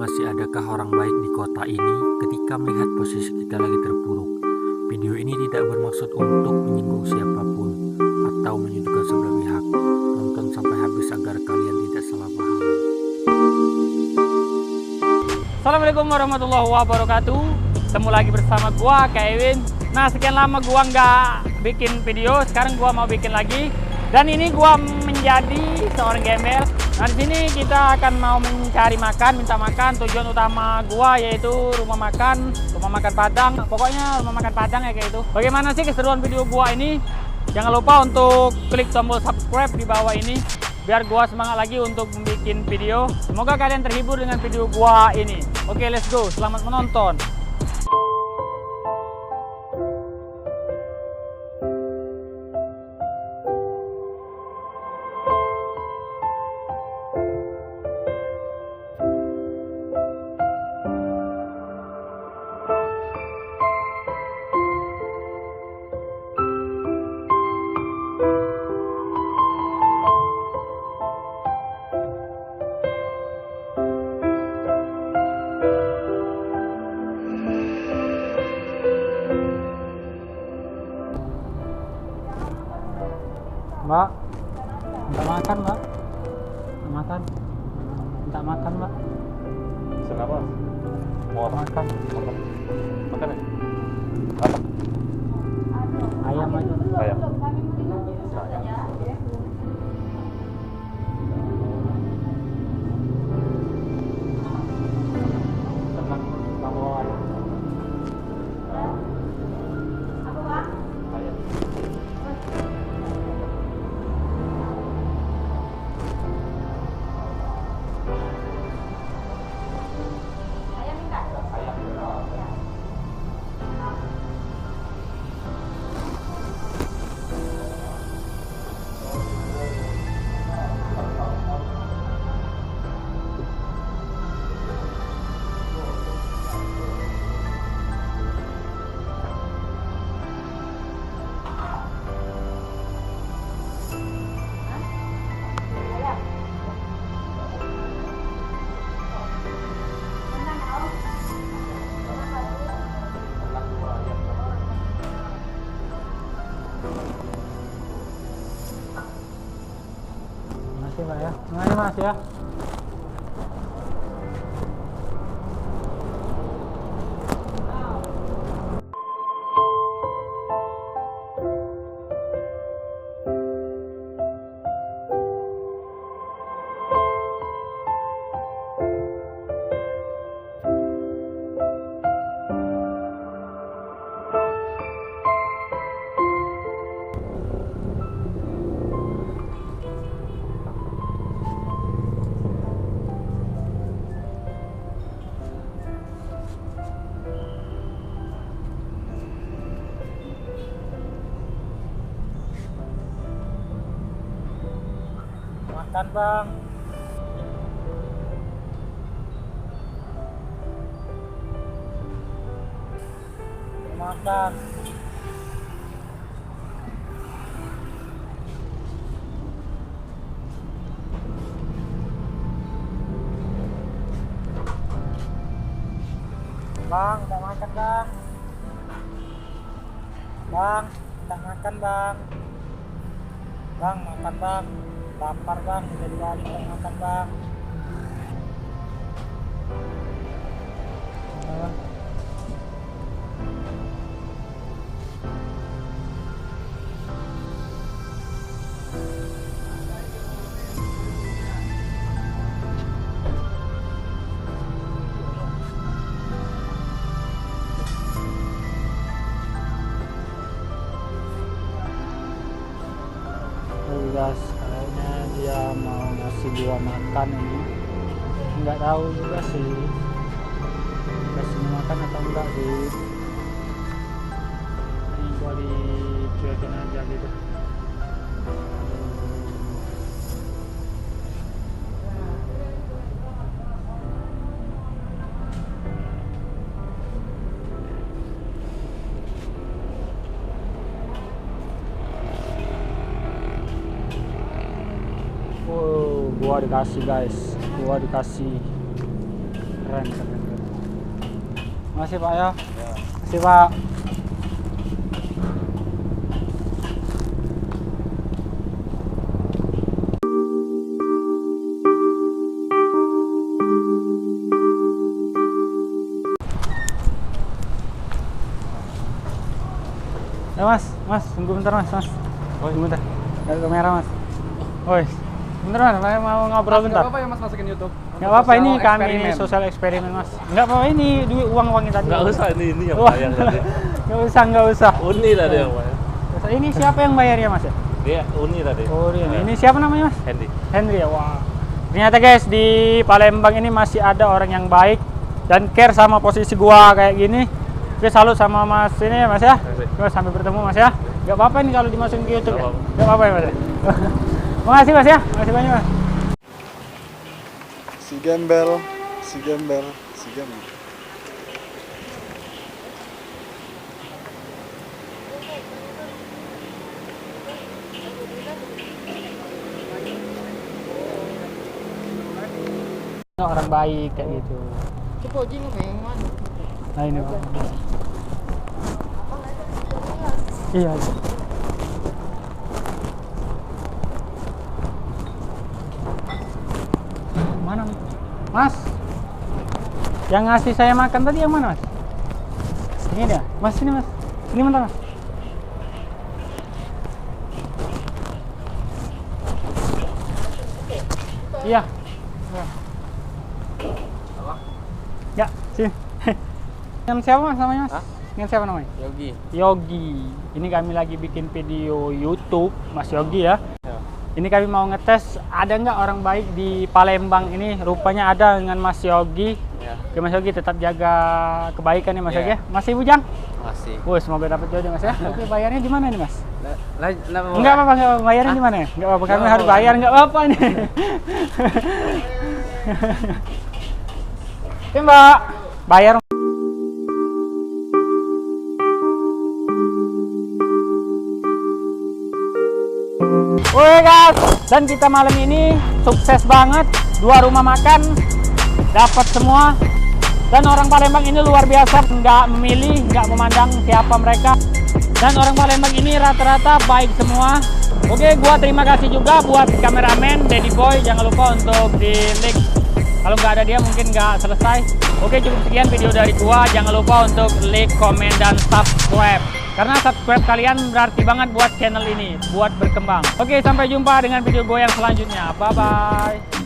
Masih adakah orang baik di kota ini ketika melihat posisi kita lagi terpuruk? Video ini tidak bermaksud untuk menyinggung siapapun atau menyudutkan sebelah pihak. Tonton sampai habis agar kalian tidak salah paham. Assalamualaikum warahmatullahi wabarakatuh. Ketemu lagi bersama gua Kevin. Nah, sekian lama gua nggak bikin video, sekarang gua mau bikin lagi. Dan ini gua menjadi seorang gembel. Nah, di sini kita akan mau mencari makan, minta makan. Tujuan utama gua yaitu rumah makan Padang. Pokoknya rumah makan Padang ya kayak itu. Bagaimana sih keseruan video gua ini? Jangan lupa untuk klik tombol subscribe di bawah ini biar gua semangat lagi untuk membuat video. Semoga kalian terhibur dengan video gua ini. Oke, let's go. Selamat menonton. Mbak, minta makan mbak. Makan, minta makan mbak. Kenapa? Mau Makan. makan ya? Apa? Ayam aja. Ayam. Tenang, kamu ayam. Ayam. Makasih mbak ya. Makasih mas ya. Makan bang. Makan. Bang, tak makan bang. Bang, tak makan bang. Bang, makan bang. Lapar bang, udah 2 hari tak makan bang. Guys, kayaknya dia mau ngasih gua makan ini. Nggak tahu juga sih kasih makan atau enggak sih. Ini gua dicuekin aja gitu. Gua dikasih guys, gua dikasih Keren, keren. Makasih Pak ya. Makasih Pak. Ya mas, tunggu bentar mas. Tunggu bentar. Ada kamera mas. Woi, bentar mas, saya mau ngobrol bentar. Nggak apa-apa ya mas masukin YouTube. Nggak apa-apa, ini Sosial kami eksperimen. sosial eksperimen mas. Nggak apa-apa, ini duit uang-uangnya tadi. Nggak usah, ini yang Wah. bayar tadi. Nggak usah. Uni tadi yang bayar. Ini siapa yang bayarnya mas ya? Dia Uni tadi. Oh iya. Ya. Ini siapa namanya mas? Hendy. Henry ya. Wah. Ternyata guys di Palembang ini masih ada orang yang baik dan care sama posisi gua kayak gini. Oke, salut sama mas ini ya mas ya. Oke, sampai bertemu mas ya. Gak apa-apa ini kalau dimasukin ke YouTube ya. Gak apa-apa ya mas ya. Makasih mas ya. Makasih banyak mas. Si gembel, si gembel, si gembel. Orang baik kayak gitu. Nah ini pak. Iya. Mana mas? Yang ngasih saya makan tadi yang mana mas? Ini dia. Mas sini mas. Sini bentar mas. Iya. Ya, sini. Dengan siapa mas namanya mas? Dengan siapa namanya? Yogi. Yogi. Ini kami lagi bikin video YouTube Mas Yogi ya. Ya. Ini kami mau ngetes ada nggak orang baik di Palembang ini. Rupanya ada dengan Mas Yogi. Ya. Oke Mas Yogi tetap jaga kebaikan ya Mas Ya. Yogi ya. Masih bujang? Masih. Wih, semoga dapat jodoh Mas ya. Oke, bayarnya di mana nih Mas? Enggak Enggak apa-apa, enggak apa-apa. Bayarnya di mana ya? Enggak apa-apa, kami harus bayar, enggak apa-apa nih. Oke Mbak, bayar. Oke guys, dan kita malam ini sukses banget. 2 rumah makan dapat semua. Dan orang Palembang ini luar biasa, nggak memilih, nggak memandang siapa mereka. Dan orang Palembang ini rata-rata baik semua. Oke, gua terima kasih juga buat kameramen Daddy Boy. Jangan lupa untuk di like. Kalau nggak ada dia mungkin nggak selesai. Oke, cukup sekian video dari gua. Jangan lupa untuk like, komen, dan subscribe. Karena subscribe kalian berarti banget buat channel ini, buat berkembang. Oke, sampai jumpa dengan video gue yang selanjutnya. Bye-bye.